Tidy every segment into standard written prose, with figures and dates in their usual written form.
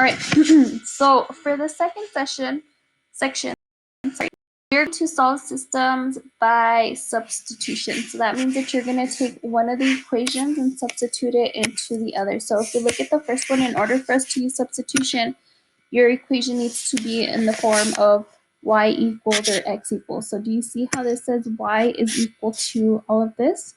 right, so for the second section, you're going to solve systems by substitution. So that means that you're going to take one of the equations and substitute it into the other. So if you look at the first one, in order for us to use substitution, your equation needs to be in the form of y equals or x equals. So do you see how this says y is equal to all of this?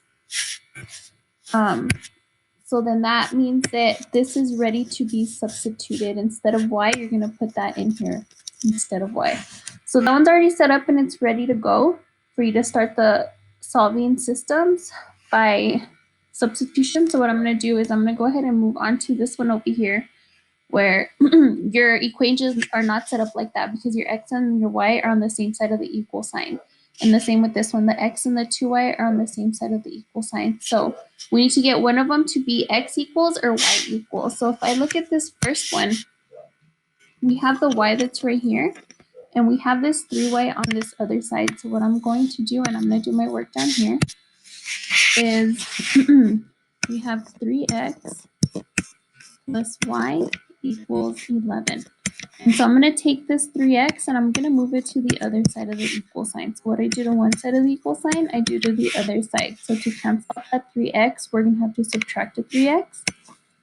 So then that means that this is ready to be substituted. Instead of y, you're going to put that in here instead of y. So that one's already set up and it's ready to go for you to start the solving systems by substitution. So what I'm going to do is I'm going to go ahead and move on to this one over here, where your equations are not set up like that because your x and your y are on the same side of the equal sign. And the same with this one, the x and the 2y are on the same side of the equal sign. So we need to get one of them to be x equals or y equals. So if I look at this first one, we have the y that's right here, and we have this 3y on this other side. So what I'm going to do, and I'm going to do my work down here, is we have 3x plus y equals 11. And so I'm going to take this 3x and I'm going to move it to the other side of the equal sign. So what I do to one side of the equal sign, I do to the other side. So to cancel out that 3x, we're going to have to subtract a 3x,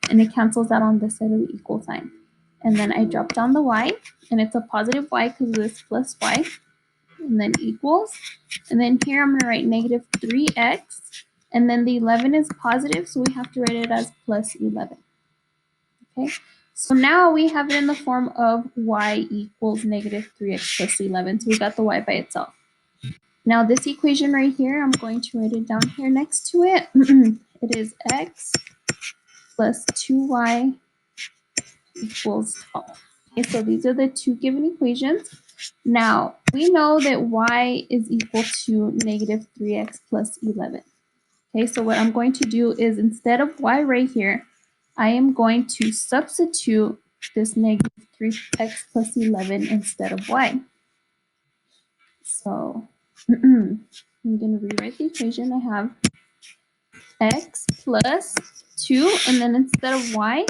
and it cancels out on this side of the equal sign. And then I drop down the y, and it's a positive y because of this plus y, and then equals. And then here I'm going to write negative 3x, and then the 11 is positive, so we have to write it as plus 11. Okay, so now we have it in the form of y equals negative 3x plus 11. So we got the y by itself. Now this equation right here, I'm going to write it down here next to it. It is x plus 2y equals 12. Okay, so these are the two given equations. Now we know that y is equal to negative 3x plus 11. Okay, so what I'm going to do is, instead of y right here, I am going to substitute this negative 3x plus 11 instead of y. So I'm going to rewrite the equation. I have x plus 2, and then instead of y,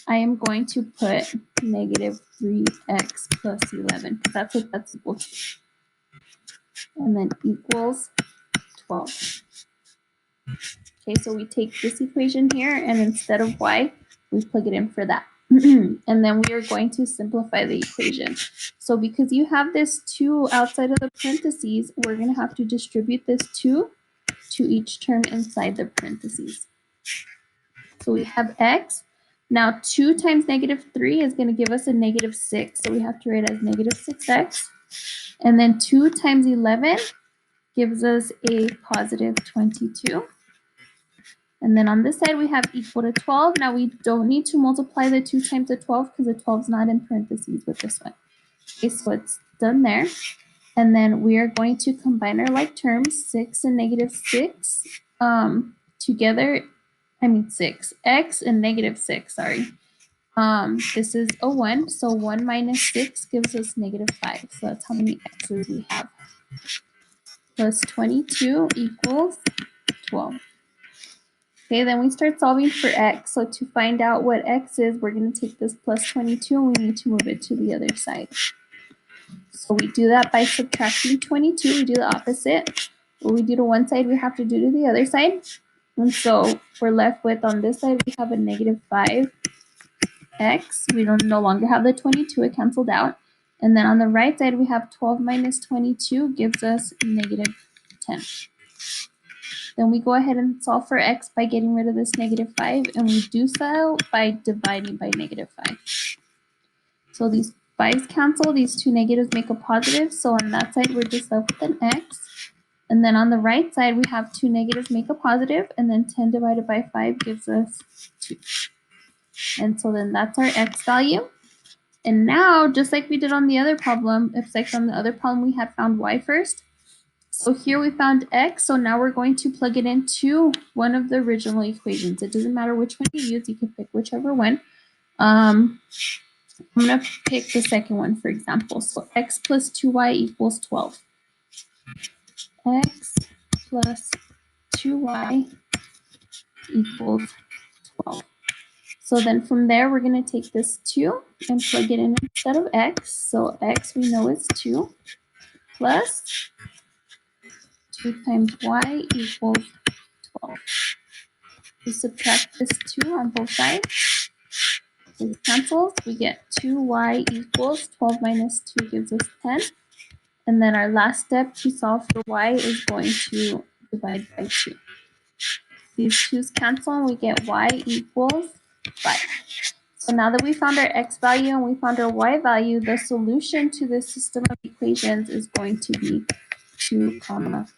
I am going to put negative 3x plus 11, because that's what that's equal to. And then equals 12. Okay, so we take this equation here, and instead of y, we plug it in for that. And then we are going to simplify the equation. So because you have this 2 outside of the parentheses, we're going to have to distribute this 2 to each term inside the parentheses. So we have x. Now 2 times negative 3 is going to give us a negative 6. So we have to write as negative 6x. And then 2 times 11 gives us a positive 22. And then on this side, we have equal to 12. Now we don't need to multiply the 2 times the 12 because the 12 is not in parentheses with this one. Okay, so it's done there. And then we are going to combine our like terms, 6 and negative 6 together. 6, x and negative 6, sorry. This is a 1, so 1 minus 6 gives us negative 5. So that's how many x's we have. Plus 22 equals 12. Okay, then we start solving for x. So to find out what x is, we're going to take this plus 22 and we need to move it to the other side. So we do that by subtracting 22. We do the opposite. What we do to one side, we have to do to the other side. And so we're left with, on this side, we have a negative 5x. We no longer have the 22. It canceled out. And then on the right side, we have 12 minus 22 gives us negative 10. Then we go ahead and solve for x by getting rid of this negative 5, and we do so by dividing by negative 5. So these 5's cancel, these two negatives make a positive, so on that side we're just left with an x. And then on the right side we have two negatives make a positive, and then 10 divided by 5 gives us 2. And so then that's our x value. And now, just like we did on the other problem, except on the other problem we had found y first, so here we found x, so now we're going to plug it into one of the original equations. It doesn't matter which one you use, you can pick whichever one. I'm going to pick the second one, for example. So x plus 2y equals 12. X plus 2y equals 12. So then from there, we're going to take this 2 and plug it in instead of x. So x we know is 2 plus 2 times y equals 12. We subtract this 2 on both sides. This cancels. We get 2y equals 12 minus 2 gives us 10. And then our last step to solve for y is going to divide by 2. These 2's cancel and we get y equals 5. So now that we found our x value and we found our y value, the solution to this system of equations is going to be 2, 5.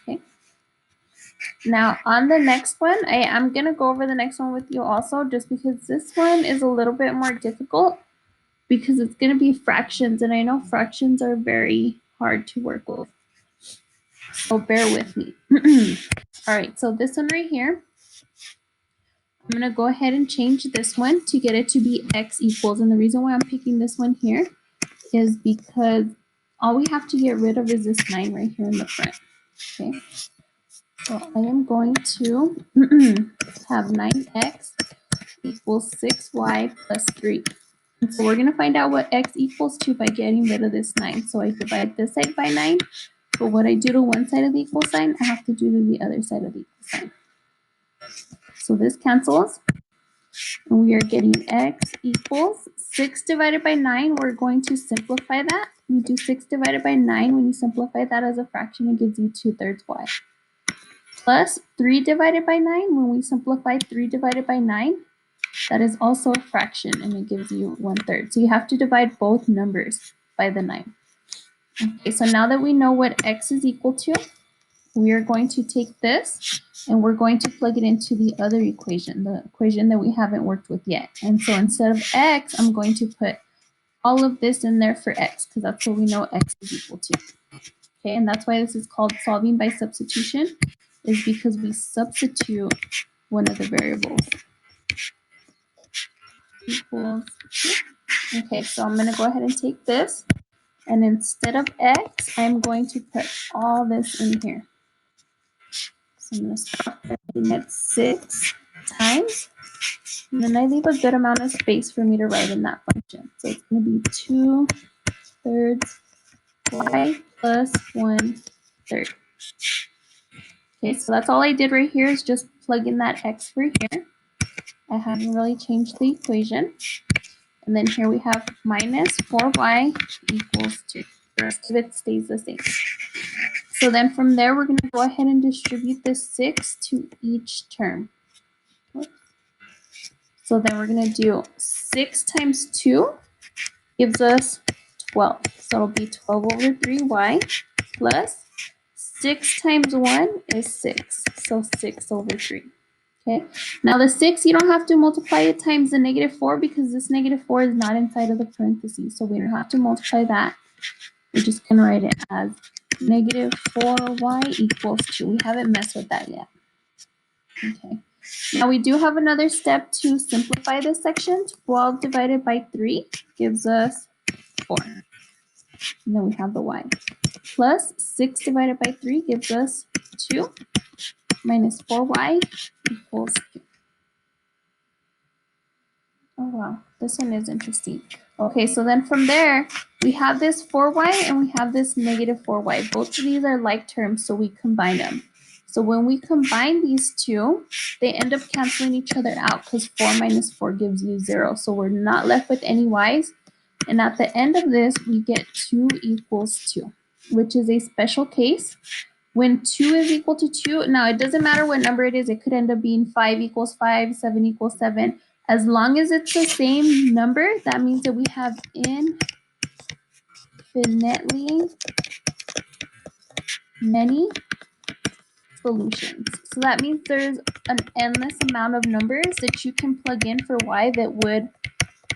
Okay. Now on the next one, I'm going to go over the next one with you also, just because this one is a little bit more difficult because it's going to be fractions, and I know fractions are very hard to work with. So bear with me. All right, so this one right here, I'm going to go ahead and change this one to get it to be x equals. And the reason why I'm picking this one here is because all we have to get rid of is this 9 right here in the front. Okay, so I am going to have 9x equals 6y plus 3. And so we're going to find out what x equals to by getting rid of this 9. So I divide this side by 9. But what I do to one side of the equal sign, I have to do to the other side of the equal sign. So this cancels. And we are getting x equals 6 divided by 9. We're going to simplify that. We do 6 divided by 9. When you simplify that as a fraction, it gives you 2/3 y. Plus 3 divided by 9. When we simplify 3 divided by 9, that is also a fraction, and it gives you 1/3. So you have to divide both numbers by the 9. Okay, so now that we know what x is equal to, we are going to take this and we're going to plug it into the other equation, the equation that we haven't worked with yet. And so instead of x, I'm going to put all of this in there for x, because that's what we know x is equal to. Okay, and that's why this is called solving by substitution, is because we substitute one of the variables. Equals 2. Okay, so I'm going to go ahead and take this, and instead of x, I'm going to put all this in here. So I'm going to start writing it 6 times, and then I leave a good amount of space for me to write in that function. So it's going to be 2/3 y plus 1/3. Okay, so that's all I did right here is just plug in that x for here. I haven't really changed the equation. And then here we have minus 4y equals 2. The rest of it stays the same. So then from there, we're going to go ahead and distribute this 6 to each term. So then we're going to do 6 times 2 gives us 12. So it'll be 12 over 3y plus 6 times 1 is 6. So 6 over 3. Okay. Now the 6, you don't have to multiply it times the -4 because this -4 is not inside of the parentheses. So we don't have to multiply that. We're just going to write it as -4y equals 2. We haven't messed with that yet. Okay. Now we do have another step to simplify this section. 12 divided by 3 gives us 4. And then we have the y. Plus 6 divided by 3 gives us 2. Minus 4y equals 2. Oh wow, this one is interesting. Okay, so then from there, we have this 4y and we have this -4y. Both of these are like terms, so we combine them. So when we combine these two, they end up canceling each other out because 4 minus 4 gives you 0. So we're not left with any y's. And at the end of this, we get 2 equals 2, which is a special case. When 2 is equal to 2, now it doesn't matter what number it is. It could end up being 5 equals 5, 7 equals 7. As long as it's the same number, that means that we have infinitely many solutions. So that means there's an endless amount of numbers that you can plug in for y that would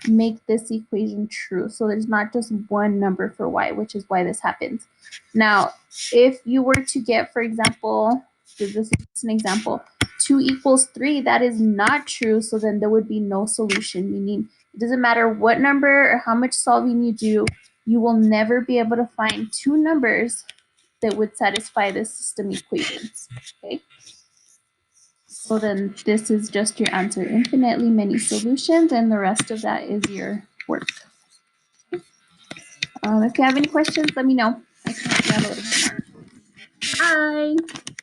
make this equation true. So there's not just one number for y, which is why this happens. Now, if you were to get, for example, this is an example, 2 equals 3, that is not true, so then there would be no solution, meaning it doesn't matter what number or how much solving you do, you will never be able to find two numbers that would satisfy the system equations, okay? So then this is just your answer, infinitely many solutions, and the rest of that is your work. If you have any questions, let me know. I can help you out a little bit more. Bye!